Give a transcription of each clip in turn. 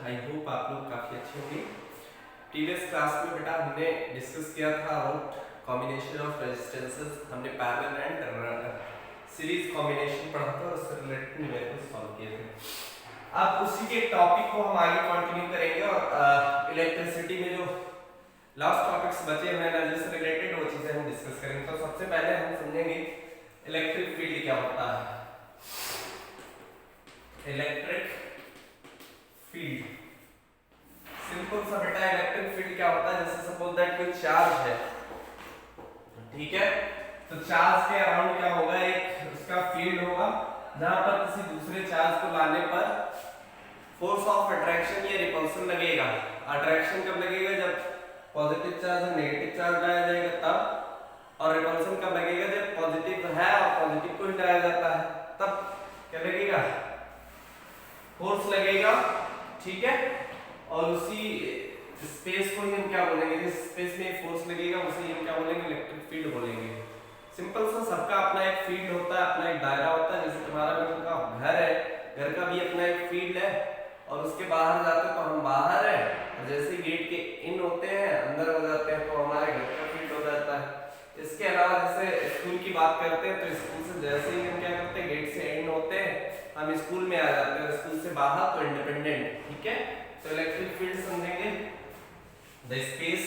I hope आप लोग काफ़ी अच्छे होंगे। प्रीवियस क्लास में बेटा हमने डिस्कस किया था अबाउट कॉम्बिनेशन ऑफ रेजिस्टेंसेस। हमने पैरेलल एंड सीरीज कॉम्बिनेशन पढ़ा था और उससे रिलेटेड न्यूमेरिकल्स सॉल्व किए थे। अब उसी के टॉपिक को हम आगे कंटिन्यू करेंगे और इलेक्ट्रिसिटी में जो लास्ट टॉपिक्स बचे हुए हैं एनर्जी से रिलेटेड वो चीज़ें हम डिस्कस करेंगे। तो सबसे पहले हम समझेंगे इलेक्ट्रिक फील्ड क्या होता है। इलेक्ट्रिक फील्ड सिंपल सा बेटा इलेक्ट्रिक फील्ड क्या होता है, जैसे सपोज दैट कोई चार्ज है, ठीक है, तो चार्ज के अराउंड क्या होगा, एक उसका फील्ड होगा जहां पर किसी दूसरे चार्ज को लाने पर फोर्स ऑफ अट्रैक्शन या रिपल्सन लगेगा। अट्रैक्शन कब लगेगा, जब पॉजिटिव चार्ज और नेगेटिव चार्ज लाया जाएगा तब, और रिपल्सन कब लगेगा, जब पॉजिटिव है और पॉजिटिव को हटाया जाता है तब क्या लगेगा, फोर्स लगेगा, ठीक है। और उसी स्पेस को ही हम क्या बोलेंगे, जिस स्पेस में फोर्स लगेगा उसे हम क्या बोलेंगे, इलेक्ट्रिक फील्ड बोलेंगे। सिंपल सा, सबका अपना एक फील्ड होता है, अपना एक दायरा होता है। जैसे तुम्हारा घर का घर है, घर का भी अपना एक फील्ड है, और उसके बाहर जाते तो हम बाहर है, और जैसे गेट के इन होते हैं अंदर हो जाते हैं तो हमारे घर का फील्ड हो जाता है। इसके अलावा जैसे स्कूल की बात करते हैं तो स्कूल से जैसे ही हम क्या करते हैं, गेट से एंड होते हैं हम स्कूल में आ जाते हैं, स्कूल से बाहर तो इंडिपेंडेंट, ठीक है। तो इलेक्ट्रिक फील्ड समझेंगे the space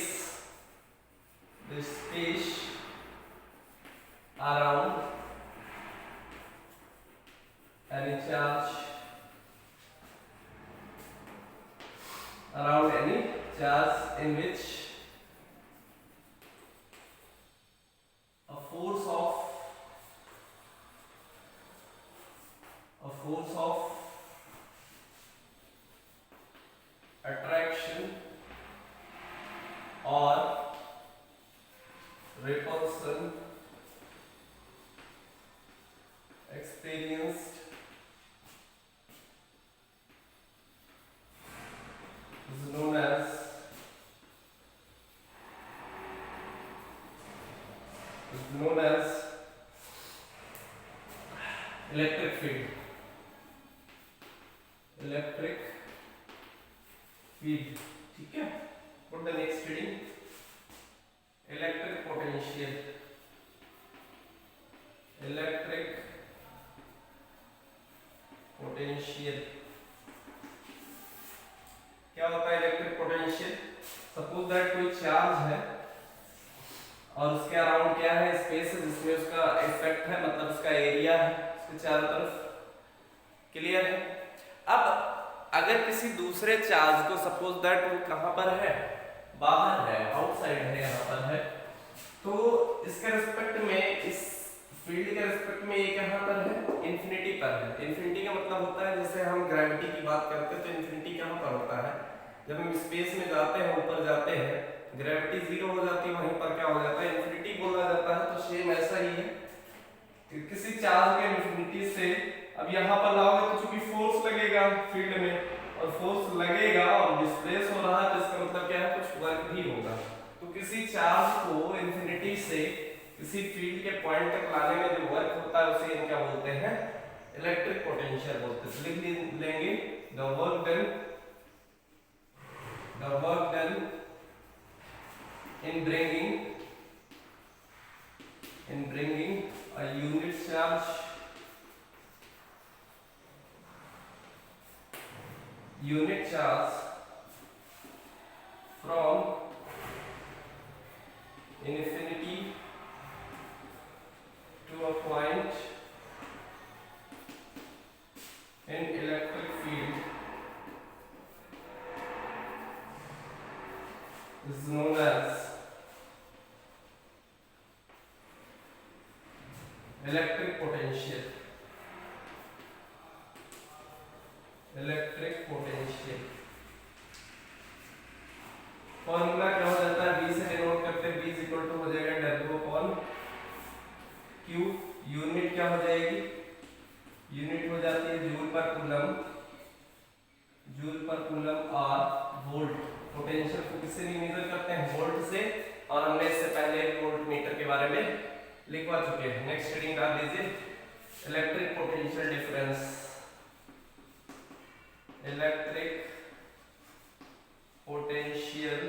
around any charge in which a force of attraction or repulsion experienced is known as electric field. ठीक है। Put the next heading, electric potential. क्या होता है इलेक्ट्रिक पोटेंशियल? सपोज दैट कोई charge है और उसके अराउंड क्या है, स्पेस है जिसमें उसका इफेक्ट है, मतलब उसका एरिया है उसके चारों तरफ। क्लियर है? अब अगर किसी दूसरे चार्ज को सपोज दैट वो कहां पर है, बाहर है, आउटसाइड है, यहां पर है, तो इसके रिस्पेक्ट में, इस फील्ड के रिस्पेक्ट में ये कहां पर है, इंफिनिटी पर है। इंफिनिटी का मतलब होता है, जैसे हम ग्रेविटी की बात करते हैं तो इंफिनिटी कहां पर होता है, जब हम स्पेस में जाते हैं, ऊपर जाते हैं, ग्रेविटी जीरो हो जाती है, वहीं पर क्या हो जाता है, इंफिनिटी बोला जाता है। तो सेम ऐसा ही है कि किसी चार्ज के इंफिनिटी से अब यहाँ पर लाओगे तो चूंकि फोर्स लगेगा फील्ड में, और फोर्स लगेगा और डिस्प्लेस हो रहा है, तो इसका मतलब क्या है, कुछ वर्क भी होगा। तो किसी चार्ज को इंफिनिटी से किसी फील्ड के पॉइंट तक लाने में जो वर्क होता है उसे हम क्या बोलते हैं, इलेक्ट्रिक पोटेंशियल बोलते हैं। लिख लेंगे the work done in bringing a unit charge from infinity to a point in electric field is known as electric potential. Formula क्या हो जाता है, V से डिनोट करते हैं, V इज इक्वल टू हो जाएगा W अपॉन Q। यूनिट क्या हो जाएगी, यूनिट हो जाती है जूल पर कूलम और वोल्ट। पोटेंशियल को किससे मेजर करते हैं, वोल्ट से, और हमने इससे पहले वोल्ट मीटर के बारे में लिखवा चुके हैं। नेक्स्ट हेडिंग डाल दीजिए, electric potential difference. Electric potential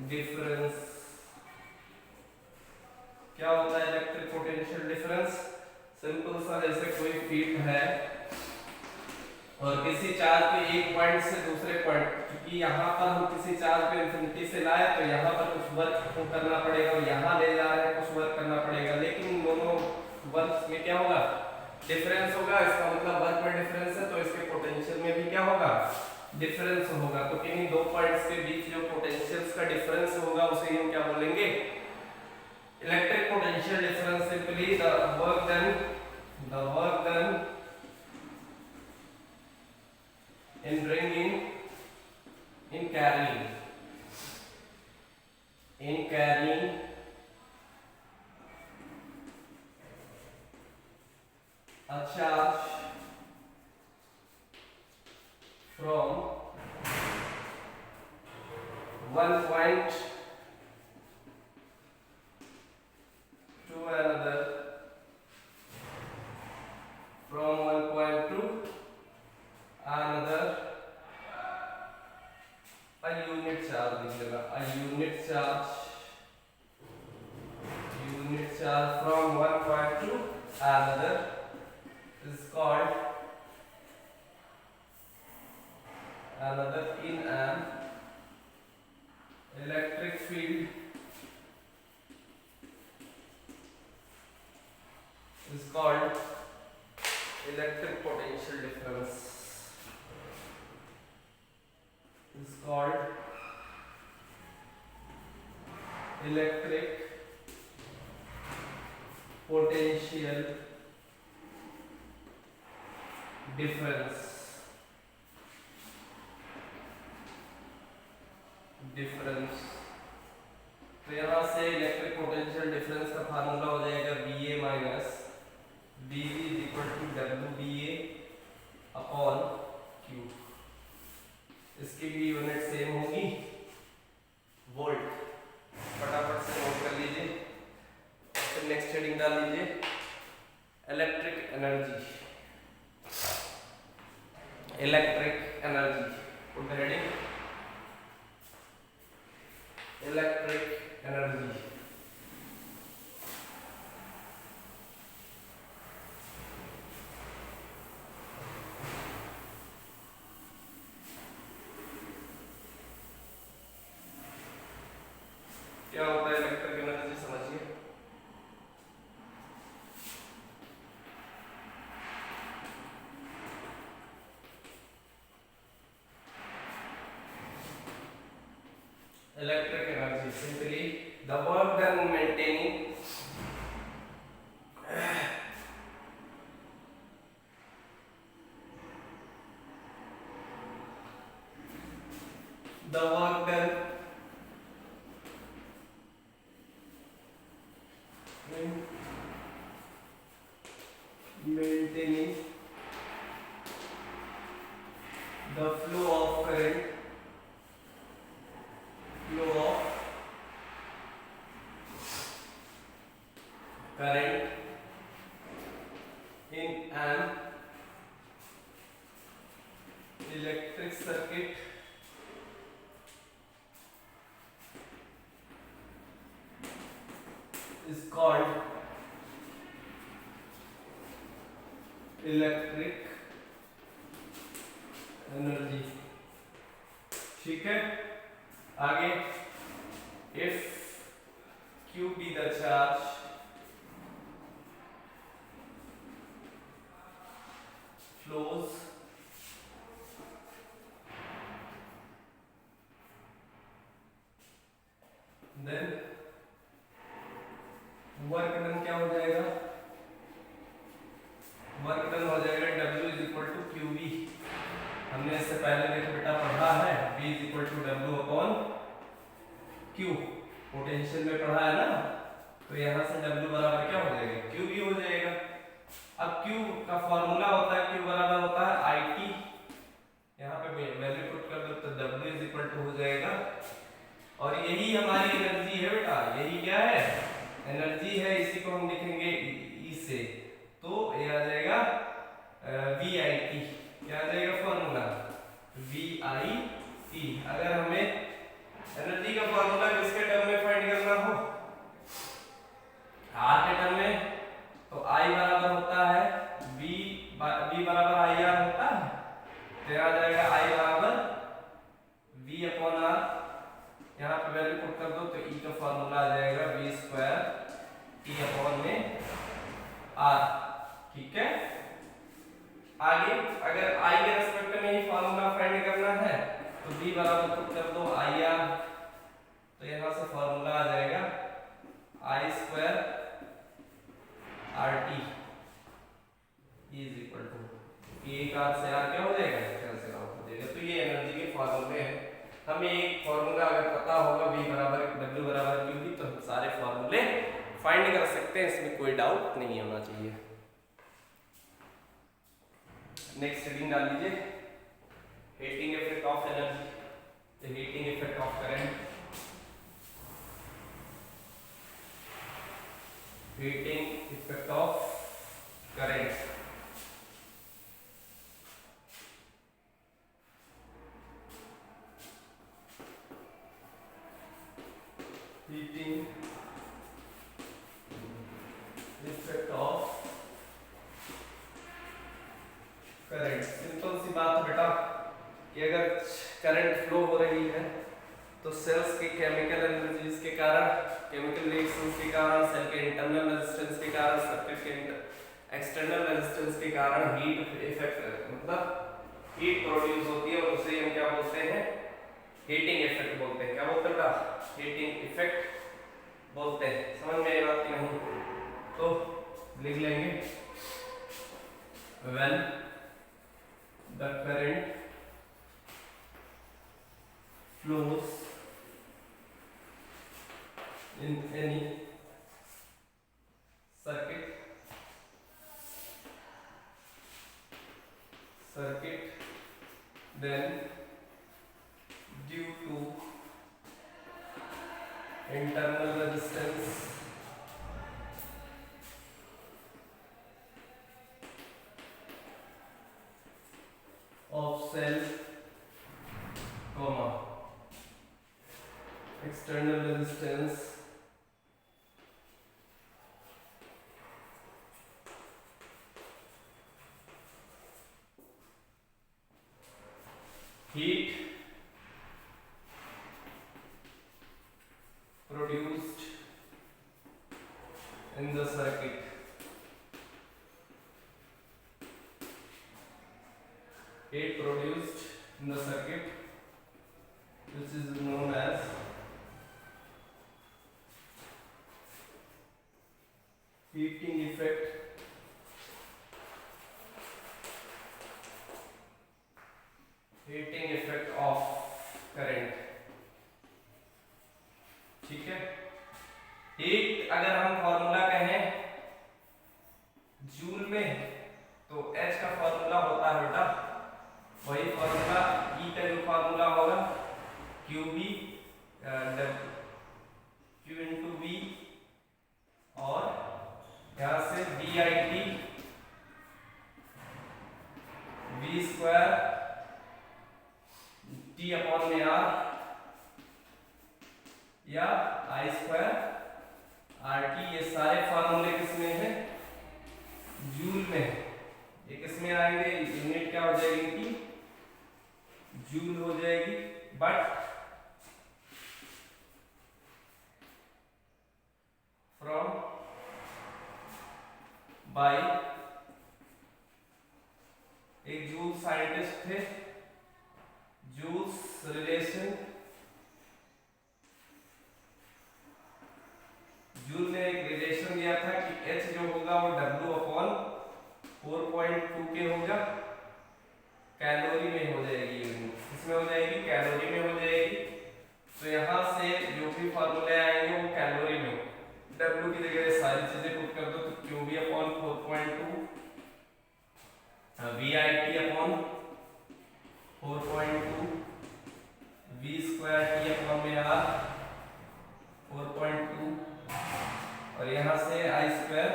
difference. क्या होता है इलेक्ट्रिक पोटेंशियल डिफरेंस? सिंपल सा, जैसे कोई फील्ड है और किसी चार्ज पे एक पॉइंट से दूसरे पॉइंट, क्योंकि यहाँ पर हम किसी चार्ज पे इंफिनिटी से लाए तो यहाँ पर कुछ वर्क को करना पड़ेगा और यहाँ ले जा रहे हैं कुछ वर्क करना पड़ेगा, लेकिन दोनों वर्क में क्या होगा? डिफरेंस होगा। इसका मतलब वर्क में डिफरेंस है तो इसके पोटेंशियल में भी क्या होगा? डिफरेंस होगा। तो किन्हीं दो पॉइंट्स के बीच जो पोटेंशियल्स का डिफरेंस होगा उसे हम क्या बोलेंगे? Electric potential difference. Simply the work done in bringing, in carrying a charge from one point to another, from one point to another, a unit charge लिखेगा, a unit charge from one point to another is called in an electric field is called electric potential difference, is called electric potential difference। तो यहां से electric potential difference का formula हो जाएगा VA minus BV is equal to WBA upon Q। इसकी भी unit same होगी, volt. फटाफट से नोट कर लीजिए, फिर नेक्स्ट हेडिंग डाल लीजिए, electric energy. Put the heading electric energy. क्या होता है इलेक्ट्रिक एनर्जी? समझिए। Electric energy, simply the work done maintaining the work done maintaining the flow of current in an electric circuit is called electric energy। ठीक है, आगे, if Q be the charge flows then work done क्या हो जाएगा? Work done हो जाएगा W is equal to QV। हमने इससे पहले देखो बेटा पढ़ा है V is equal to W upon Q, potential में पढ़ा है ना, तो यहाँ से W बराबर क्या हो जाएगा? QV हो जाएगा। अब Q का फॉर्मूला होता है, Q बराबर होता है IT, यहाँ पे वैल्यू पुट कर दो तो W इज इक्वल टू हो जाएगा, और यही हमारी एनर्जी है बेटा, यही क्या है? एनर्जी है। इसी को हम लिखेंगे E से, तो ये आ जाएगा VIT। क्या आ जाएगा फॉर्मूला? VIT ई। अगर हमें एनर्जी का फॉर्मूला किसके टर्म में फाइंड करना हो, आर के टर्म में, तो आई बराबर होता है बी बराबर आई आर होता है, तो आ जाएगा आई बराबर वी अपॉन आर। यहाँ पे वैल्यू पुट कर दो तो ई का फॉर्मूला आ जाएगा वी स्क्वायर टी अपॉन में आर। ठीक है, आगे अगर आई के रेस्पेक्ट में ही फॉर्मूला फाइंड करना है तो बी बराबर पुट कर दो आई आर, तो यहाँ से फॉर्मूला आ जाएगा I square R T is equal to एक आर से आर क्या हो जाएगा, कैंसिल आउट हो जाएगा। तो ये एनर्जी के फॉर्मूले हैं। हमें एक फॉर्मूला अगर पता होगा V बराबर W बराबर Q भी, तो हम सारे फॉर्मूले फाइंड कर सकते हैं, इसमें कोई डाउट नहीं होना चाहिए। नेक्स्ट हेडिंग डाल लीजिए, heating effect of energy, the heating effect of current. Heating effect of current, heating effect of current. Simple सी बात है बेटा कि अगर करंट फ्लो हो रही है तो सेल्स के केमिकल एनर्जीज के कारण, केमिकल रिएक्शंस के कारण, सेल के इंटरनल रेजिस्टेंस के कारण, सर्किट के एक्सटर्नल रेजिस्टेंस के कारण हीट इफेक्ट मतलब हीट प्रोड्यूस होती है, और उसे हम क्या बोलते हैं, हीटिंग इफेक्ट बोलते हैं। क्या बोलते हैं बेटा, हीटिंग इफेक्ट बोलते हैं। समझ में आई बात कि नहीं, तो लिख लेंगे when the current flows in any circuit then due to internal resistance of cell comma external resistance heat produced in the circuit which is known as heating effect of current। ठीक है, हीट अगर हम formula कहें joule में तो H का formula होता है बेटा वही फॉर्मूला, E का जो फॉर्मूला होगा QB Q इंटू V, और यहाँ से VIT V square T upon में R, या I स्क्वायर RT। ये सारे फॉर्मूले किसमें हैं, जूल में। ये किसमें आएंगे, यूनिट क्या हो जाएगी कि जूल हो जाएगी, बट फ्रॉम बाय एक जूल साइंटिस्ट थे, जूल्स रिलेशन। जूल ने एक रिलेशन दिया था कि H जो होगा वो W अपॉन 4.2 के होगा, कैलोरी में हो जाएगी यूनिट। किसमें हो जाएगी, कैलोरी में हो जाएगी। तो यहाँ से जो भी फॉर्मूले आएंगे वो कैलोरी में, W की जगह सारी चीजें पुट कर दो, तो QB upon 4.2, VIT upon 4.2, V square T upon में R 4.2, और यहाँ से I स्क्वायर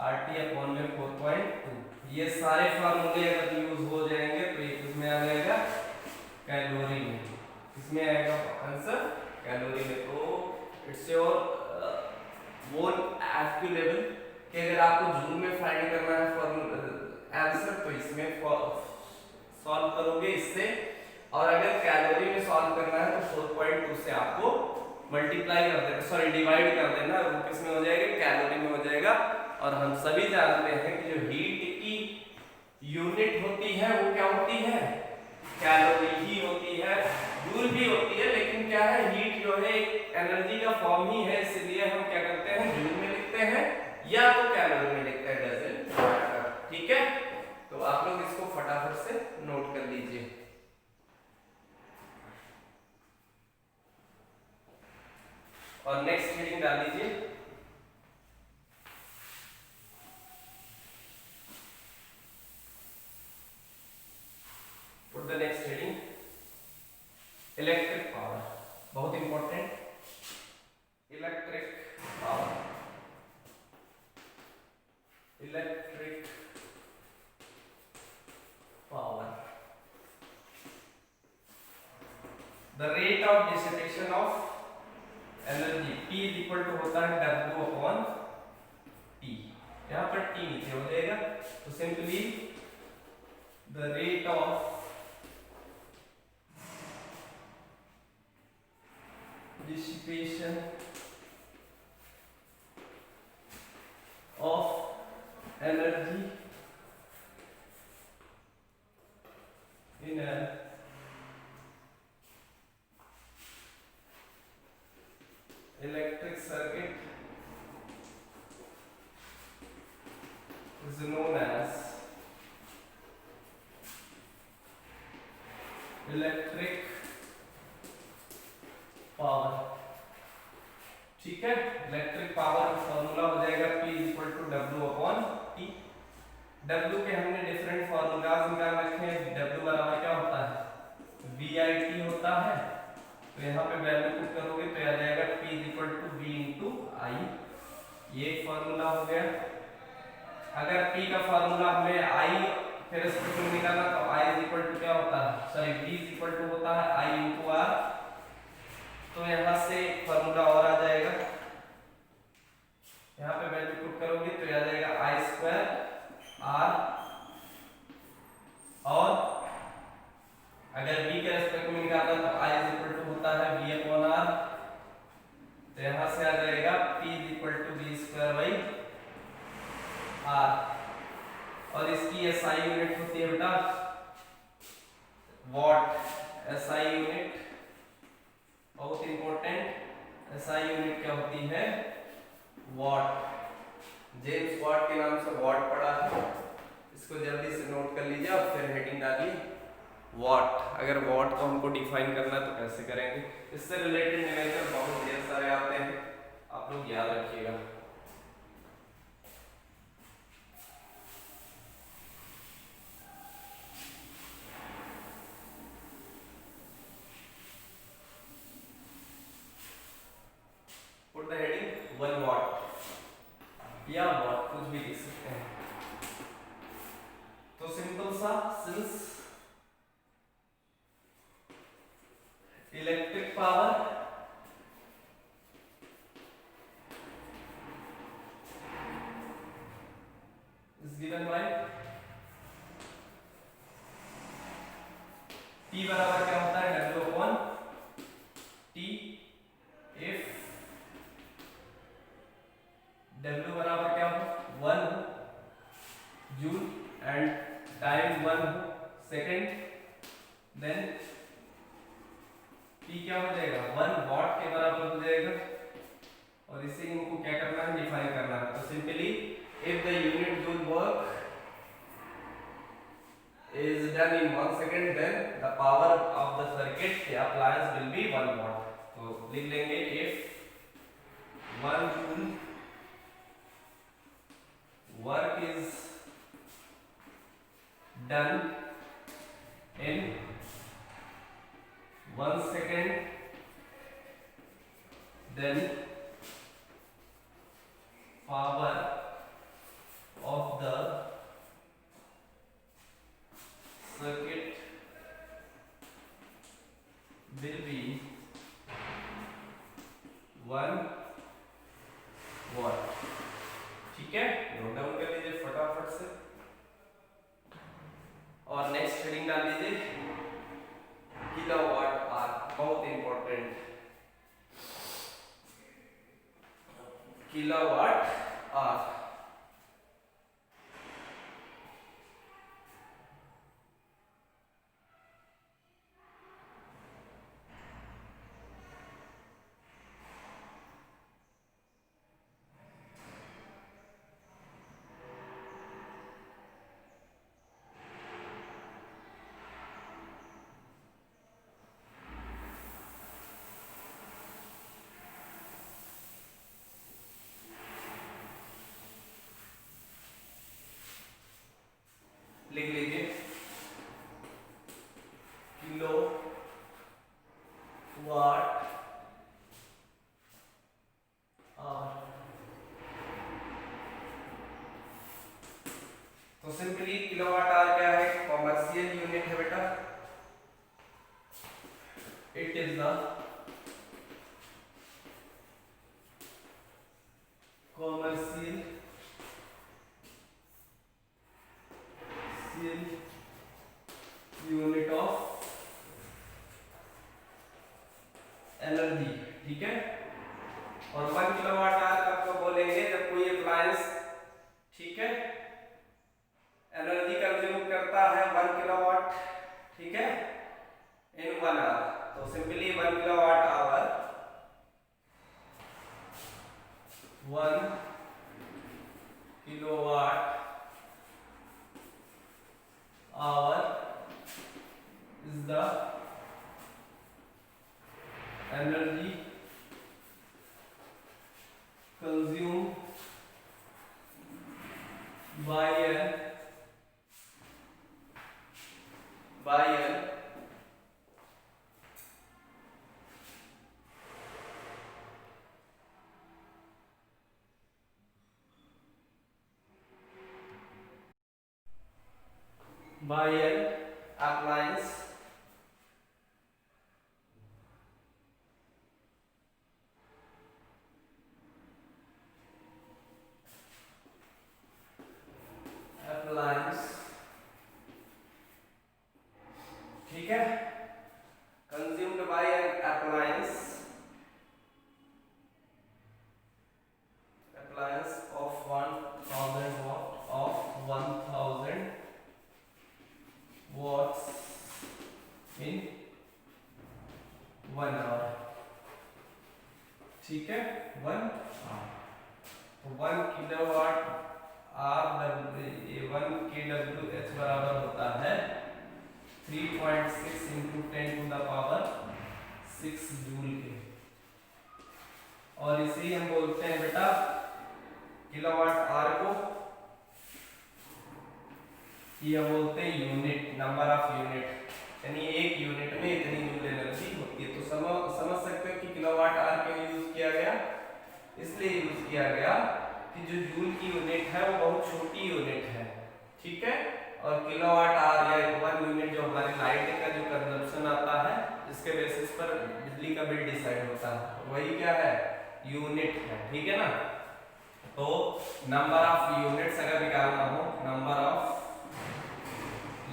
RT अपॉन में 4.2। ये सारे फार्मूले अगर यूज हो जाएंगे तो ये किसमें आ जाएगा, इसमें आएगा आंसर कैलोरी में। तो इट्स योर ओन एक्यूलेबल कि अगर आपको जूल में फाइंड करना है आंसर तो इसमें सॉल्व करोगे इससे, और अगर कैलोरी में सॉल्व करना है तो 4.2 से आपको मल्टीप्लाई कर देना, सॉरी डिवाइड कर देना, वो किस में हो जाएगा, कैलोरी में हो जाएगा। और हम सभी जानते हैं कि जो हीट की यूनिट होती है वो क्या होती है, कैलोरी ही होती है, जूल भी होती है, लेकिन क्या है, हीट जो है एक एनर्जी का फॉर्म ही है, इसलिए हम क्या करते हैं, जूल में लिखते हैं या तो कैलोरी में लिखते हैं, डजंट मैटर। ठीक है, तो आप लोग इसको फटाफट से नोट कर लीजिए। और नेक्स्ट हेडिंग डाल लीजिए, put the next heading electric power, बहुत important, electric power, electric power, the rate of dissipation of energy, P is equal to होता है W अपॉन T, यहाँ पर T नीचे हो जाएगा, तो simply the rate of dissipation of energy in an electric circuit is known as electric power. ठीक है, इलेक्ट्रिक पावर फॉर्मूला हो जाएगा P is equal to W upon T। W के हमने डिफरेंट फॉर्मूलाज निकाल रखे हैं, W बराबर क्या होता है, VIT होता है, तो यहाँ पे वैल्यू पुट करोगे तो आ जाएगा P is equal to V into I, ये एक फॉर्मूला हो गया। अगर P का फॉर्मूला हमें I फिर इसको निकालना तो I इज इक्वल टू क्या होता है, sorry V is equal to होता है I इंटू R, तो यहाँ से फॉर्मूला और आ जाएगा, यहाँ पे वैल्यू पुट करोगे तो आ जाएगा I स्क्वायर R, और अगर V के रेस्पेक्ट में निकालना तो I इज इक्वल टू होता है V अपॉन R, तो यहाँ से आ जाएगा P is equal to V square by R, और इसकी SI यूनिट होती है बेटा वॉट, SI यूनिट बहुत इंपॉर्टेंट, SI यूनिट क्या होती है, वॉट, जेम्स वॉट के नाम से वॉट पढ़ा है, इसको जल्दी से नोट कर लीजिए और फिर हेडिंग डालिए वॉट। अगर वॉट को हमको डिफाइन करना है तो कैसे करेंगे, इससे रिलेटेड न्यूमेरिकल बहुत ढेर सारे आते हैं, आप लोग याद रखिएगा। पुट द हेडिंग 1 वॉट या वॉट, कुछ भी लिख सकते हैं। तो सिंपल सा, since electric power is given by P बराबर क्या होता है, W upon T, if W बराबर क्या हो 1 joule and time 1 second, then P क्या हो जाएगा 1 वॉट के बराबर हो जाएगा, और इसे इनको क्या करना है, डिफाइन करना है। तो simply if the unit joule work is done in 1 second, then the power of the circuit, the appliance will be 1 watt। तो लिख लेंगे if 1 joule work is done in 1 second, then power of the circuit will be R. लिख लीजिए kilo watt hour. तो simply kilowatt hour क्या है? Commercial unit है बेटा। It is the commercial unit of energy. ठीक है। और 1 किलोवाट आवर आपको बोलेंगे जब कोई अप्लायंस, ठीक है, एनर्जी कंज्यूम करता है 1 किलोवाट, ठीक है, इन 1 आवर। तो simply 1 kilowatt hour 1 kilowatt hour is the energy consumed by an appliance ठीक है, consumed by an appliance of 1000 watts in 1 hour। ठीक है, 1 hour। तो 1 किलोवाट आर 1 kWh बराबर होता है 3.6 into 10 to the power 6 joule के। और इसे हम बोलते हैं बेटा किलोवाट आर को, ये हम बोलते हैं यूनिट, नंबर ऑफ यूनिट, यानी एक यूनिट में इतनी जूल एनर्जी होती है। तो समझ सकते हो कि किलोवाट आर क्यों यूज किया गया? इसलिए यूज किया गया कि जो जूल की यूनिट है वो बहुत छोटी यूनिट है, ठीक है। और किलोवाट आर या 1 यूनिट जो हमारी लाइट का जो कंजप्शन आता है, इसके बेसिस पर बिजली का बिल डिसाइड होता है, वही क्या है? यूनिट है, ठीक है ना। तो नंबर ऑफ यूनिट्स अगर निकालना हो, नंबर ऑफ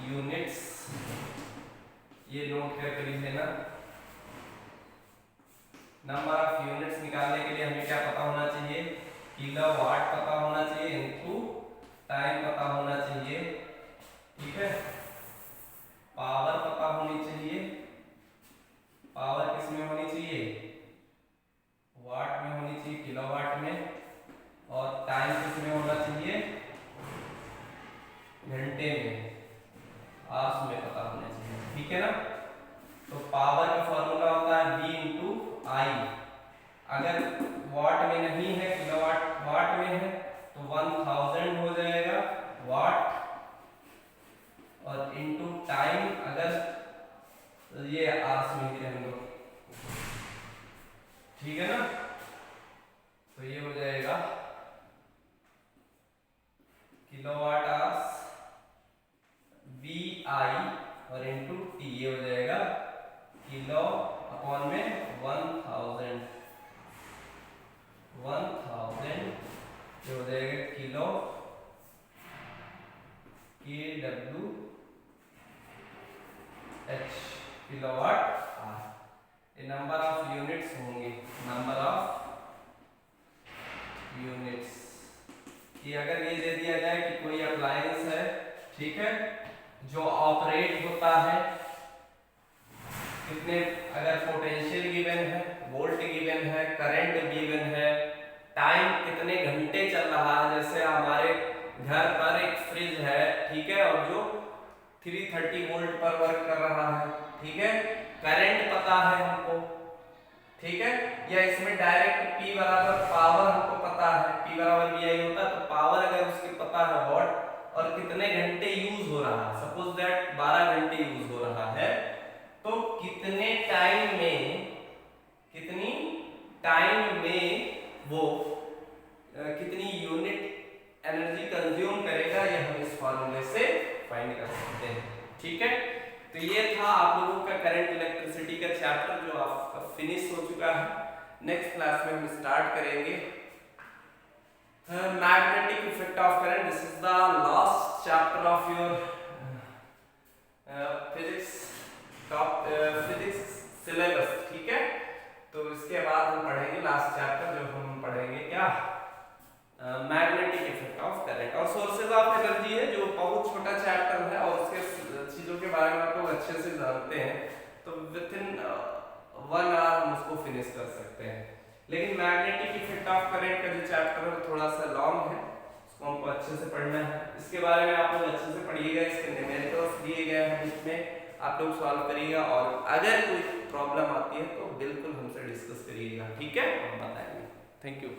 यूनिट्स, ये नोट करके लिख लेना। नंबर ऑफ यूनिट्स निकालने के लिए हमें क्या पता होना चाहिए? किलोवाट पता होना चाहिए इनटू टाइम पता होना चाहिए, ठीक है। पावर पता होनी चाहिए, पावर किस में होनी चाहिए? वाट में होनी चाहिए, किलोवाट में। और टाइम किस में होना चाहिए? घंटे में, आवर्स में पता होना चाहिए, ठीक है ना। तो पावर का फॉर्मूला होता है V इंटू आई। अगर वाट में नहीं है, किलोवाट वाट में है, तो 1000 हो जाएगा वाट, और इंटू टाइम अगर ये आवर्स में ही रहेंगे, ठीक है ना। तो ये हो जाएगा किलोवाट आवर्स वी आई और इंटू टी, ये हो जाएगा किलो अपॉन में 1000 ये हो जाएगा किलो KWH, किलोवाट आवर। ये नंबर ऑफ यूनिट्स होंगे, नंबर ऑफ यूनिट्स, कि अगर ये दे दिया जाए कि कोई अप्लायंस है, ठीक है, जो ऑपरेट होता है कितने, अगर पोटेंशियल गिवन है, वोल्ट गिवन है, करंट गिवन है, टाइम कितने घंटे चल रहा है, जैसे हमारे घर पर एक फ्रिज है, ठीक है, और जो 330 वोल्ट पर वर्क कर रहा है, ठीक है, करंट पता है हमको, ठीक है, या इसमें डायरेक्ट P बराबर पावर हमको पता है, P बराबर VI होता है, तो पावर अगर उसकी पता है वॉट, और कितने घंटे यूज हो रहा है, सपोज दैट 12 घंटे यूज हो रहा है, तो कितने टाइम में वो कितनी यूनिट एनर्जी कंज्यूम करेगा, ये हम इस फॉर्मूले से फाइंड कर सकते हैं, ठीक है। तो ये था आप लोगों का करंट इलेक्ट्रिसिटी का चैप्टर जो आपका फिनिश हो चुका है। नेक्स्ट क्लास में हम स्टार्ट करेंगे magnetic effect of current. This is the last chapter of your physics syllabus, ठीक है। तो इसके बाद हम पढ़ेंगे लास्ट चैप्टर, जो हम पढ़ेंगे क्या, मैग्नेटिक इफेक्ट ऑफ करंट। और सोर्सेज ऑफ एनर्जी है, जो बहुत छोटा चैप्टर है और उसके चीजों के बारे में आप लोग अच्छे से जानते हैं, तो विद इन 1 आवर हम उसको फिनिश कर सकते हैं। लेकिन मैग्नेटिक इफेक्ट ऑफ करंट का जो चैप्टर है थोड़ा सा लॉन्ग है, उसको हमको अच्छे से पढ़ना है। इसके बारे में आप लोग अच्छे से पढ़िएगा, इसके न्यूमेरिकल्स दिए गए हैं इसमें, आप लोग सॉल्व करिएगा, और अगर कोई प्रॉब्लम आती है तो बिल्कुल हमसे डिस्कस करिएगा, ठीक है, हम बताएंगे। Thank you.